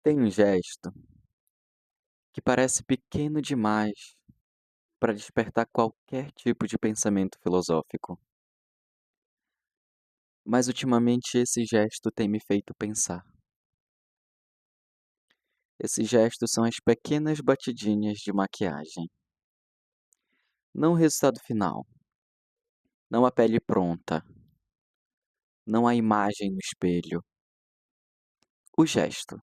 Tem um gesto que parece pequeno demais para despertar qualquer tipo de pensamento filosófico, mas ultimamente esse gesto tem me feito pensar. Esse gesto são as pequenas batidinhas de maquiagem. Não o resultado final, não a pele pronta, não a imagem no espelho. O gesto.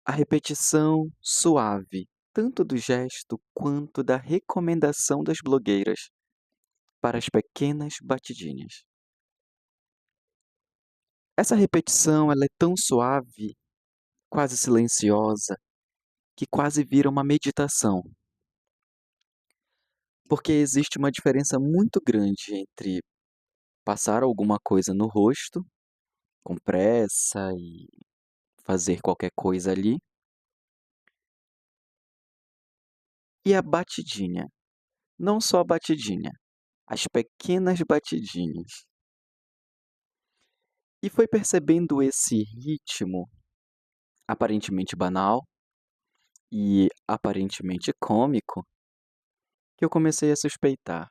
A repetição suave, tanto do gesto quanto da recomendação das blogueiras para as pequenas batidinhas. Essa repetição ela é tão suave, quase silenciosa, que quase vira uma meditação, porque existe uma diferença muito grande entre passar alguma coisa no rosto, com pressa e fazer qualquer coisa ali, e a batidinha. Não só a batidinha, as pequenas batidinhas. E foi percebendo esse ritmo, aparentemente banal e aparentemente cômico, que eu comecei a suspeitar.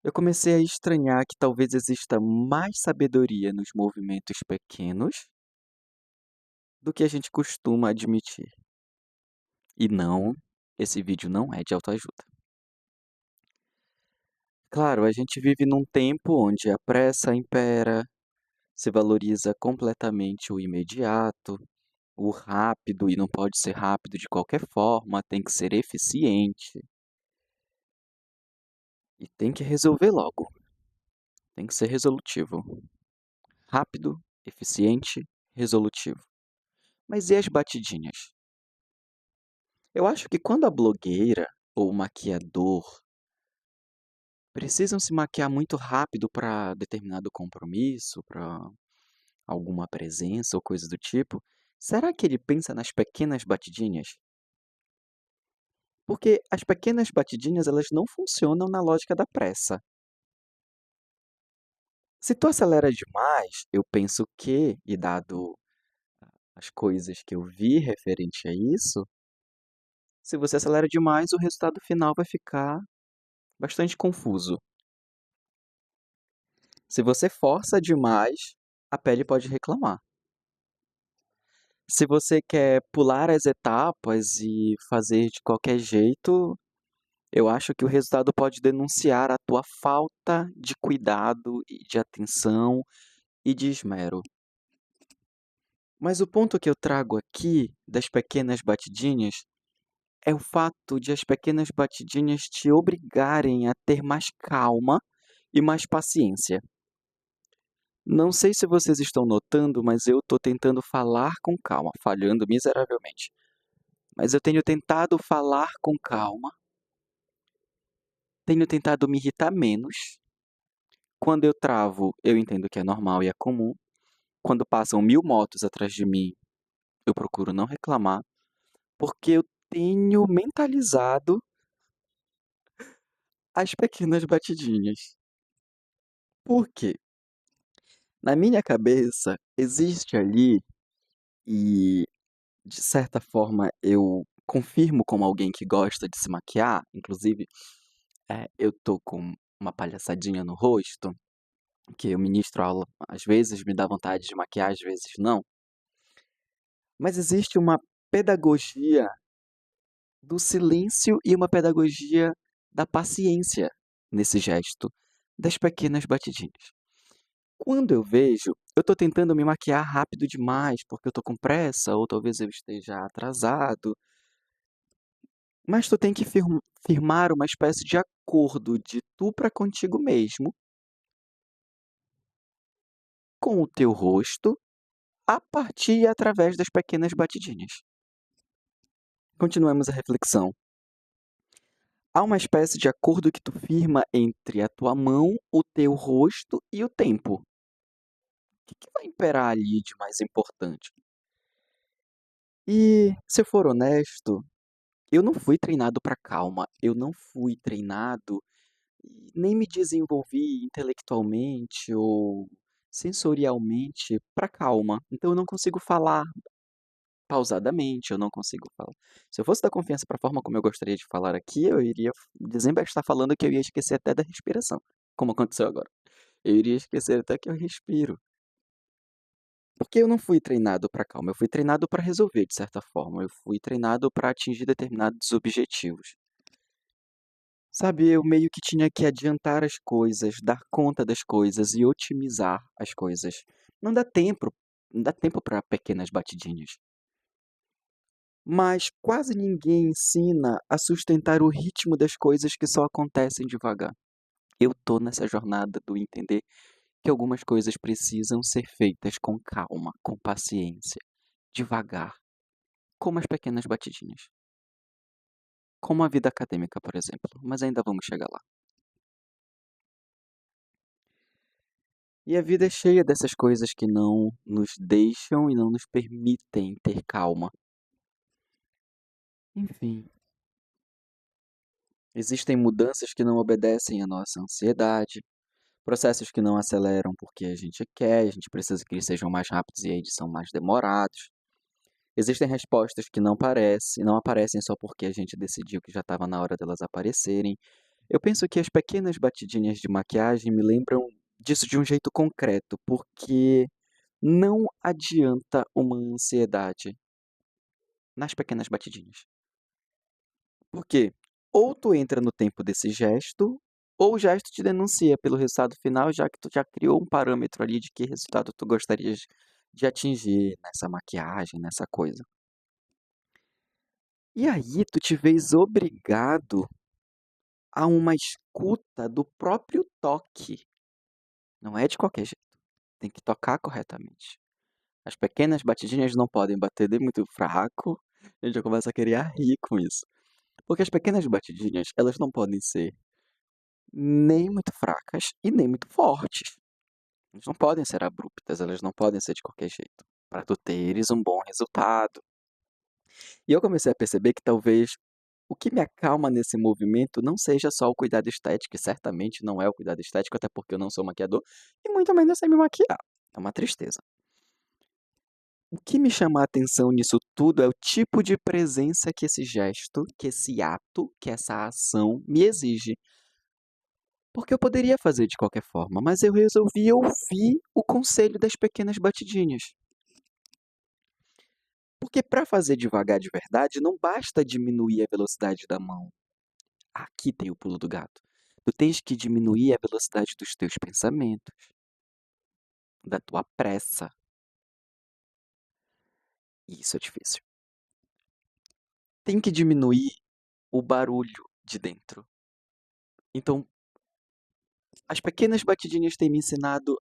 Eu comecei a estranhar que talvez exista mais sabedoria nos movimentos pequenos do que a gente costuma admitir. E não, esse vídeo não é de autoajuda. Claro, a gente vive num tempo onde a pressa impera, se valoriza completamente o imediato, o rápido, e não pode ser rápido de qualquer forma, tem que ser eficiente. E tem que resolver logo, tem que ser resolutivo. Rápido, eficiente, resolutivo. Mas e as batidinhas? Eu acho que quando a blogueira ou o maquiador precisam se maquiar muito rápido para determinado compromisso, para alguma presença ou coisa do tipo, será que ele pensa nas pequenas batidinhas? Porque as pequenas batidinhas elas não funcionam na lógica da pressa. Se tu acelera demais, eu penso que, e dado as coisas que eu vi referente a isso, se você acelera demais, o resultado final vai ficar bastante confuso. Se você força demais, a pele pode reclamar. Se você quer pular as etapas e fazer de qualquer jeito, eu acho que o resultado pode denunciar a tua falta de cuidado e de atenção e de esmero. Mas o ponto que eu trago aqui das pequenas batidinhas é o fato de as pequenas batidinhas te obrigarem a ter mais calma e mais paciência. Não sei se vocês estão notando, mas eu estou tentando falar com calma, falhando miseravelmente. Mas eu tenho tentado falar com calma, tenho tentado me irritar menos. Quando eu travo, eu entendo que é normal e é comum. Quando passam 1000 motos atrás de mim, eu procuro não reclamar, porque eu tenho mentalizado as pequenas batidinhas. Por quê? Na minha cabeça, existe ali, e de certa forma eu confirmo como alguém que gosta de se maquiar, inclusive eu tô com uma palhaçadinha no rosto, que eu ministro aula, às vezes me dá vontade de maquiar, às vezes não. Mas existe uma pedagogia do silêncio e uma pedagogia da paciência nesse gesto das pequenas batidinhas. Quando eu vejo, eu estou tentando me maquiar rápido demais porque eu estou com pressa ou talvez eu esteja atrasado, mas tu tem que firmar uma espécie de acordo de tu para contigo mesmo, com o teu rosto, a partir e através das pequenas batidinhas. Continuemos a reflexão. Há uma espécie de acordo que tu firma entre a tua mão, o teu rosto e o tempo. O que vai imperar ali de mais importante? E, se eu for honesto, eu não fui treinado para calma, eu não fui treinado e nem me desenvolvi intelectualmente ou sensorialmente para calma. Então eu não consigo falar pausadamente, eu não consigo falar. Se eu fosse dar confiança para a forma como eu gostaria de falar aqui, eu iria estar falando que eu ia esquecer até da respiração, como aconteceu agora. Eu iria esquecer até que eu respiro. Porque eu não fui treinado para calma, eu fui treinado para resolver de certa forma, eu fui treinado para atingir determinados objetivos. Sabe, eu meio que tinha que adiantar as coisas, dar conta das coisas e otimizar as coisas. Não dá tempo, não dá tempo para pequenas batidinhas. Mas quase ninguém ensina a sustentar o ritmo das coisas que só acontecem devagar. Eu tô nessa jornada do entender que algumas coisas precisam ser feitas com calma, com paciência, devagar, como as pequenas batidinhas. Como a vida acadêmica, por exemplo, mas ainda vamos chegar lá. E a vida é cheia dessas coisas que não nos deixam e não nos permitem ter calma. Enfim, existem mudanças que não obedecem à nossa ansiedade, processos que não aceleram porque a gente quer, a gente precisa que eles sejam mais rápidos e aí eles são mais demorados. Existem respostas que não aparecem só porque a gente decidiu que já estava na hora delas aparecerem. Eu penso que as pequenas batidinhas de maquiagem me lembram disso de um jeito concreto, porque não adianta uma ansiedade nas pequenas batidinhas. Por quê? Ou tu entra no tempo desse gesto, ou o gesto te denuncia pelo resultado final, já que tu já criou um parâmetro ali de que resultado tu gostarias de atingir nessa maquiagem, nessa coisa. E aí tu te vês obrigado a uma escuta do próprio toque. Não é de qualquer jeito. Tem que tocar corretamente. As pequenas batidinhas não podem bater nem muito fraco, a gente já começa a querer rir com isso. Porque as pequenas batidinhas, elas não podem ser nem muito fracas e nem muito fortes. Elas não podem ser abruptas, elas não podem ser de qualquer jeito, para tu teres um bom resultado. E eu comecei a perceber que talvez o que me acalma nesse movimento não seja só o cuidado estético, e certamente não é o cuidado estético, até porque eu não sou maquiador, e muito menos sei me maquiar. É uma tristeza. O que me chama a atenção nisso tudo é o tipo de presença que esse gesto, que esse ato, que essa ação me exige. Porque eu poderia fazer de qualquer forma, mas eu resolvi ouvir o conselho das pequenas batidinhas. Porque para fazer devagar de verdade, não basta diminuir a velocidade da mão. Aqui tem o pulo do gato. Tu tens que diminuir a velocidade dos teus pensamentos, da tua pressa. E isso é difícil. Tem que diminuir o barulho de dentro. Então, as pequenas batidinhas têm me ensinado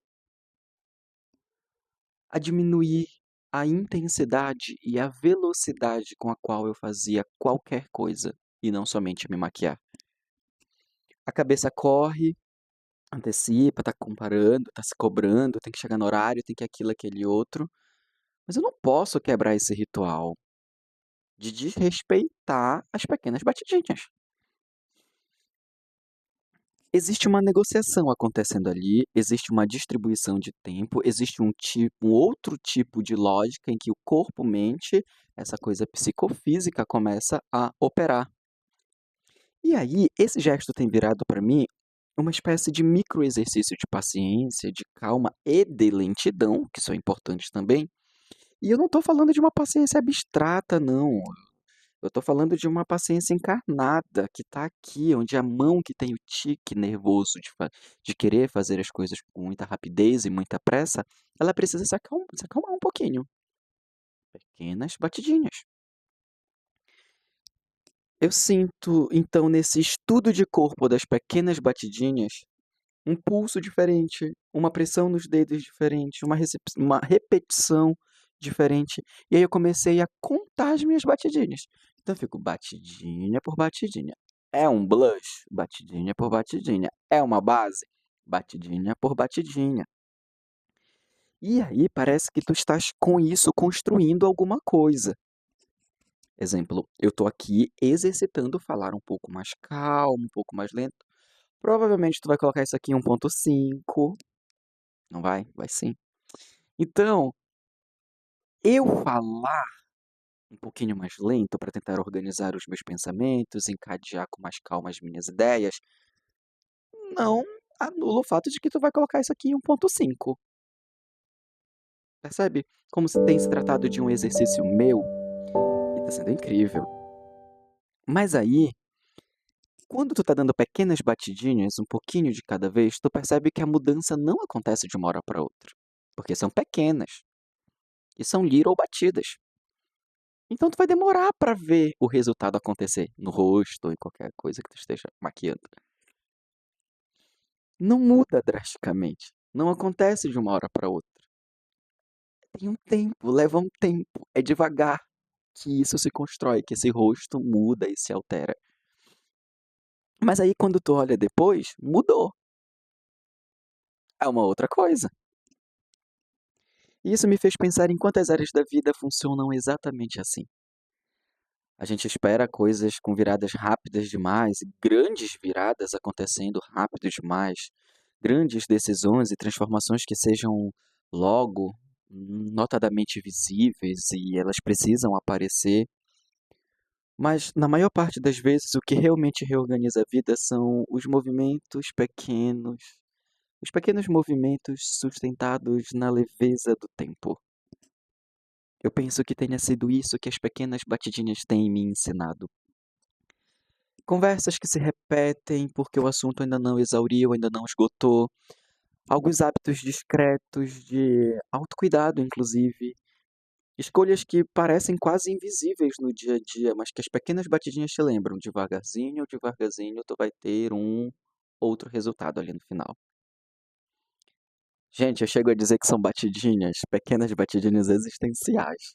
a diminuir a intensidade e a velocidade com a qual eu fazia qualquer coisa, e não somente me maquiar. A cabeça corre, antecipa, tá comparando, tá se cobrando, tem que chegar no horário, tem que aquilo, aquele outro. Mas eu não posso quebrar esse ritual de desrespeitar as pequenas batidinhas. Existe uma negociação acontecendo ali, existe uma distribuição de tempo, existe um outro tipo de lógica em que o corpo-mente, essa coisa psicofísica, começa a operar. E aí, esse gesto tem virado para mim uma espécie de microexercício de paciência, de calma e de lentidão, que são importantes também. E eu não estou falando de uma paciência abstrata, não. Eu estou falando de uma paciência encarnada que está aqui, onde a mão que tem o tique nervoso de querer fazer as coisas com muita rapidez e muita pressa, ela precisa se acalmar um pouquinho. Pequenas batidinhas. Eu sinto, então, nesse estudo de corpo das pequenas batidinhas, um pulso diferente, uma pressão nos dedos diferente, uma repetição diferente. E aí eu comecei a contar as minhas batidinhas. Então eu fico batidinha por batidinha. É um blush? Batidinha por batidinha. É uma base? Batidinha por batidinha. E aí parece que tu estás com isso construindo alguma coisa. Exemplo, eu estou aqui exercitando falar um pouco mais calmo, um pouco mais lento. Provavelmente tu vai colocar isso aqui em 1.5. Não vai? Vai sim. Então, eu falar um pouquinho mais lento para tentar organizar os meus pensamentos, encadear com mais calma as minhas ideias, não anula o fato de que tu vai colocar isso aqui em 1.5. Percebe? Como se tem se tratado de um exercício meu e tá sendo incrível. Mas aí, quando tu tá dando pequenas batidinhas, um pouquinho de cada vez, tu percebe que a mudança não acontece de uma hora para outra. Porque são pequenas e são little batidas. Então tu vai demorar para ver o resultado acontecer no rosto ou em qualquer coisa que tu esteja maquiando. Não muda drasticamente. Não acontece de uma hora para outra. Tem um tempo, leva um tempo. É devagar que isso se constrói, que esse rosto muda e se altera. Mas aí quando tu olha depois, mudou. É uma outra coisa. E isso me fez pensar em quantas áreas da vida funcionam exatamente assim. A gente espera coisas com viradas rápidas demais, e grandes viradas acontecendo rápido demais, grandes decisões e transformações que sejam logo notadamente visíveis e elas precisam aparecer. Mas na maior parte das vezes o que realmente reorganiza a vida são os pequenos movimentos sustentados na leveza do tempo. Eu penso que tenha sido isso que as pequenas batidinhas têm me ensinado. Conversas que se repetem porque o assunto ainda não exauriu, ainda não esgotou. Alguns hábitos discretos de autocuidado, inclusive. Escolhas que parecem quase invisíveis no dia a dia, mas que as pequenas batidinhas te lembram. Devagarzinho, devagarzinho, tu vai ter um outro resultado ali no final. Gente, eu chego a dizer que são batidinhas, pequenas batidinhas existenciais.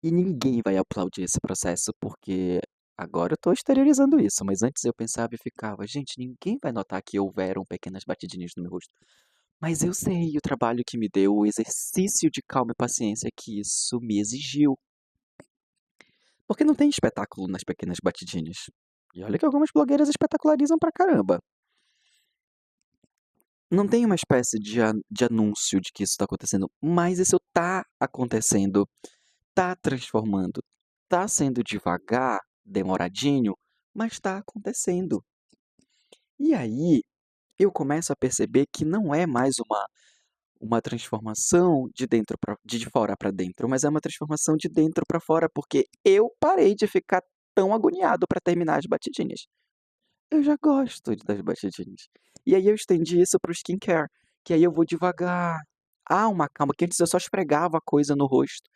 E ninguém vai aplaudir esse processo, porque agora eu tô exteriorizando isso, mas antes eu pensava e ficava, gente, ninguém vai notar que houveram pequenas batidinhas no meu rosto. Mas eu sei o trabalho que me deu, o exercício de calma e paciência que isso me exigiu. Porque não tem espetáculo nas pequenas batidinhas. E olha que algumas blogueiras espetacularizam pra caramba. Não tem uma espécie de anúncio de que isso tá acontecendo, mas isso tá acontecendo, tá transformando, tá sendo devagar, demoradinho, mas tá acontecendo. E aí, eu começo a perceber que não é mais uma transformação de fora para dentro, mas é uma transformação de dentro para fora, porque eu parei de ficar tão agoniado para terminar as batidinhas. Eu já gosto das batidinhas. E aí eu estendi isso para o skincare, que aí eu vou devagar. Há uma calma, que antes eu só esfregava a coisa no rosto,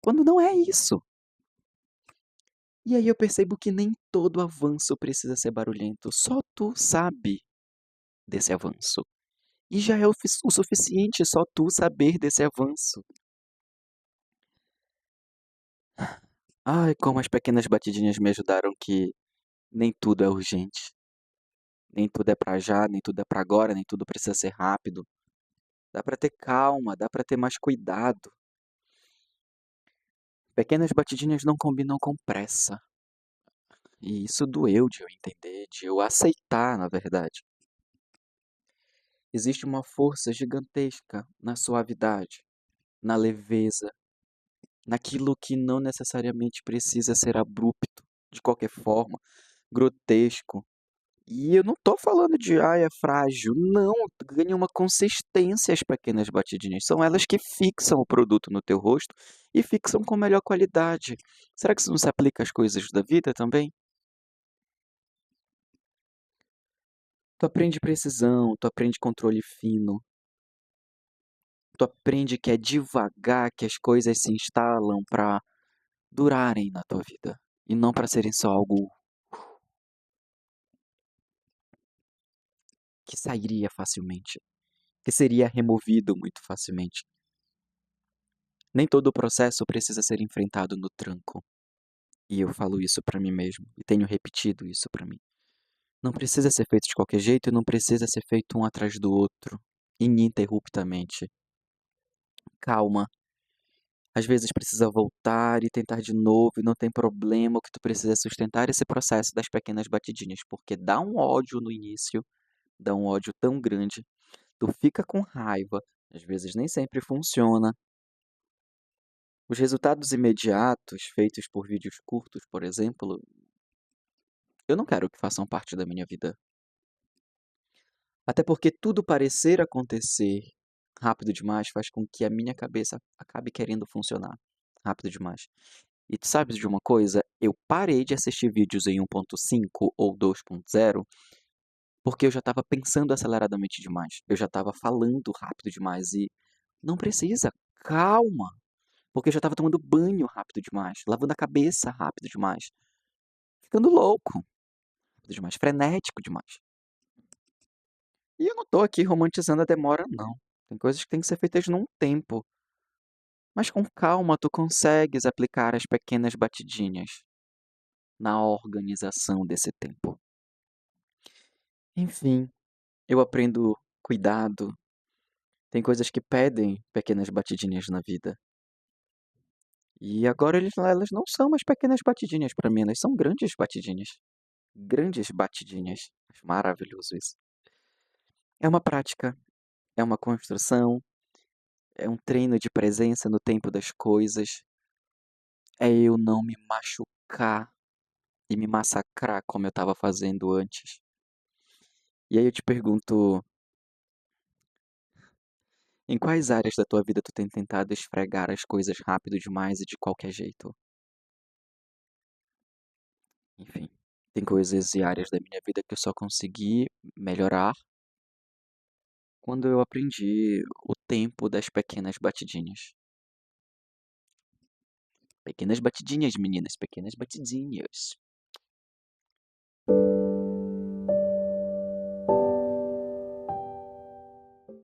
quando não é isso. E aí eu percebo que nem todo avanço precisa ser barulhento, só tu sabe desse avanço. E já é o suficiente só tu saber desse avanço. Ai, como as pequenas batidinhas me ajudaram que nem tudo é urgente. Nem tudo é pra já, nem tudo é pra agora, nem tudo precisa ser rápido. Dá pra ter calma, dá pra ter mais cuidado. Pequenas batidinhas não combinam com pressa. E isso doeu de eu entender, de eu aceitar, na verdade. Existe uma força gigantesca na suavidade, na leveza, naquilo que não necessariamente precisa ser abrupto, de qualquer forma, grotesco. E eu não tô falando de, é frágil. Não, ganha uma consistência as pequenas batidinhas. São elas que fixam o produto no teu rosto e fixam com melhor qualidade. Será que isso não se aplica às coisas da vida também? Tu aprende precisão, tu aprende controle fino, tu aprende que é devagar que as coisas se instalam para durarem na tua vida e não para serem só algo que sairia facilmente, que seria removido muito facilmente. Nem todo o processo precisa ser enfrentado no tranco. E eu falo isso pra mim mesmo e tenho repetido isso pra mim. Não precisa ser feito de qualquer jeito e não precisa ser feito um atrás do outro, ininterruptamente. Calma. Às vezes precisa voltar e tentar de novo e não tem problema, o que tu precisa é sustentar esse processo das pequenas batidinhas, porque dá um ódio no início, dá um ódio tão grande. tu fica com raiva, às vezes nem sempre funciona. Os resultados imediatos feitos por vídeos curtos, por exemplo, eu não quero que façam parte da minha vida. Até porque tudo parecer acontecer rápido demais faz com que a minha cabeça acabe querendo funcionar rápido demais. E tu sabes de uma coisa? Eu parei de assistir vídeos em 1.5 ou 2.0 porque eu já estava pensando aceleradamente demais. Eu já estava falando rápido demais e não precisa, calma. Porque eu já estava tomando banho rápido demais, lavando a cabeça rápido demais, ficando louco, rápido demais, frenético demais. E eu não tô aqui romantizando a demora, não. Tem coisas que têm que ser feitas num tempo. Mas com calma tu consegues aplicar as pequenas batidinhas na organização desse tempo. Enfim, eu aprendo cuidado. Tem coisas que pedem pequenas batidinhas na vida. E agora elas não são mais pequenas batidinhas para mim, elas são grandes batidinhas. Grandes batidinhas. Acho maravilhoso isso. É uma prática, é uma construção, é um treino de presença no tempo das coisas. É eu não me machucar e me massacrar como eu estava fazendo antes. E aí eu te pergunto, em quais áreas da tua vida tu tem tentado esfregar as coisas rápido demais e de qualquer jeito? Enfim, tem coisas e áreas da minha vida que eu só consegui melhorar quando eu aprendi o tempo das pequenas batidinhas. Pequenas batidinhas, meninas, pequenas batidinhas.